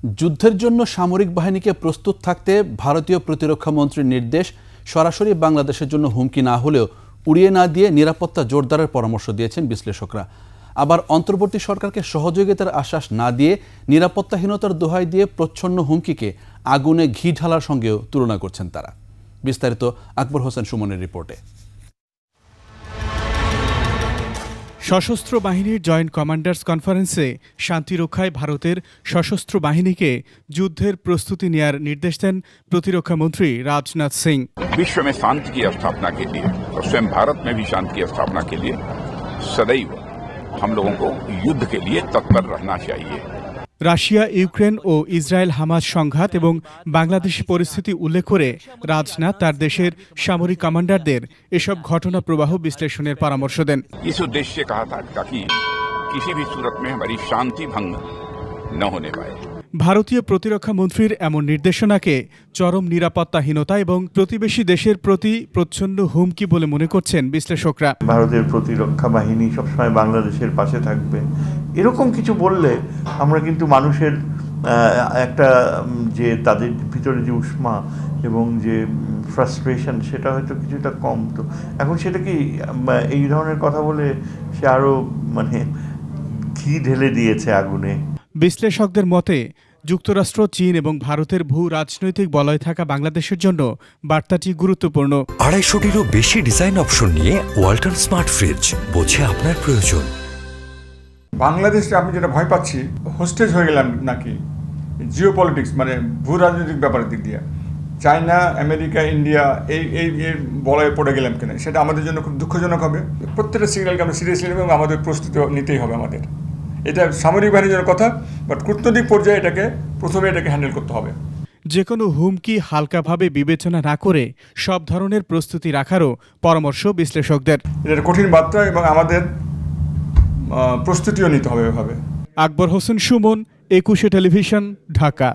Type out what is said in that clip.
যুদ্ধের জন্য সামরিক বাহিনীকে প্রস্তুত থাকতে ভারতীয় প্রতিরক্ষা মন্ত্রীর নির্দেশ সরাসরি বাংলাদেশের জন্য হুমকি না হলেও উড়িয়ে না দিয়ে নিরাপত্তা জোরদারের পরামর্শ দিয়েছেন বিশ্লেষকরা। আবার অন্তর্বর্তী সরকারকে সহযোগিতার আশ্বাস না দিয়ে নিরাপত্তাহীনতার দোহাই দিয়ে প্রচ্ছন্ন হুমকিকে আগুনে ঘি ঢালার সঙ্গেও তুলনা করছেন তারা। বিস্তারিত আকবর হোসেন সুমনের রিপোর্টে। সশস্ত্র বাহিনীর জয়েন্ট কমান্ডার্স কনফারেন্সে শান্তিরক্ষায় ভারতের সশস্ত্র বাহিনীকে যুদ্ধের প্রস্তুতি নেওয়ার নির্দেশ দেন প্রতিরক্ষা মন্ত্রী রাজনাথ সিং। विश्व में शांति की स्थापना के लिए और स्वयं भारत में भी शांति की स्थापना के लिए सदैव हम लोगों को युद्ध के लिए तत्पर रहना चाहिए। রাশিয়া, ইউক্রেন ও ইসরায়েল হামাস সংঘাত এবং বাংলাদেশ পরিস্থিতি উল্লেখ করে রাজনাথ তার দেশের সামরিক কমান্ডারদের এসব ঘটনা প্রবাহ বিশ্লেষণের পরামর্শ দেন। इस उद्देश्य से कहा था ताकि किसी भी सूरत में हमारी शांति भंग न होने पाए। ভারতীয় প্রতিরক্ষা মন্ত্রীর এমন নির্দেশনাকে চরম নিরাপত্তাহীনতা এবং প্রতিবেশী দেশের প্রতি প্রচ্ছন্ন হুমকি বলে মনে করছেন বিশ্লেষকরা। ভারতের প্রতিরক্ষা বাহিনী সবসময় বাংলাদেশের পাশে থাকবে, এরকম কিছু বললে আমরা কিন্তু মানুষের একটা যে তাদের ভিতরে যে উষ্মা এবং যে ফ্রাস্ট্রেশন সেটা হয়তো কিছুটা কম। তো এখন সেটা কি এই ধরনের কথা বলে সে আরও ঘি ঢেলে দিয়েছে আগুনে। বিশ্লেষকদের মতে যুক্তরাষ্ট্র, চীন এবং ভারতের ভূ রাজনৈতিক বলয় থাকা বাংলাদেশের জন্য বার্তাটি গুরুত্বপূর্ণ। 250-টিরও বেশি ডিজাইন অপশন নিয়ে ওয়ালটন স্মার্ট ফ্রিজ, বোঝে আপনার প্রয়োজন। বাংলাদেশে আমি যেটা ভয় পাচ্ছি, হোস্টেজ হয়ে গেলাম নাকি জিও পলিটিক্স, ভূ রাজনৈতিক ব্যাপারের দিক দিয়ে চায়না, আমেরিকা, ইন্ডিয়া এই বলয়ে পড়ে গেলাম কিনা, সেটা আমাদের জন্য খুব দুঃখজনক হবে। প্রত্যেকটা সিগন্যালকে আমরা সিরিয়াসলি নেব এবং আমাদের প্রস্তুতি নিতেই হবে আমাদের। এটা সামরিক বাহিনীর জন্য কথা, বাট কূটনৈতিক পর্যায়ে প্রথমে এটাকে হ্যান্ডেল করতে হবে। যে কোনো হুমকি হালকাভাবে বিবেচনা না করে সব ধরনের প্রস্তুতি রাখারও পরামর্শ বিশ্লেষকদের। এটা কঠিন বার্তা এবং আমাদের প্রস্তুতিও নিতে হবে এভাবে। আকবর হোসেন সুমন, 21 টেলিভিশন, ঢাকা।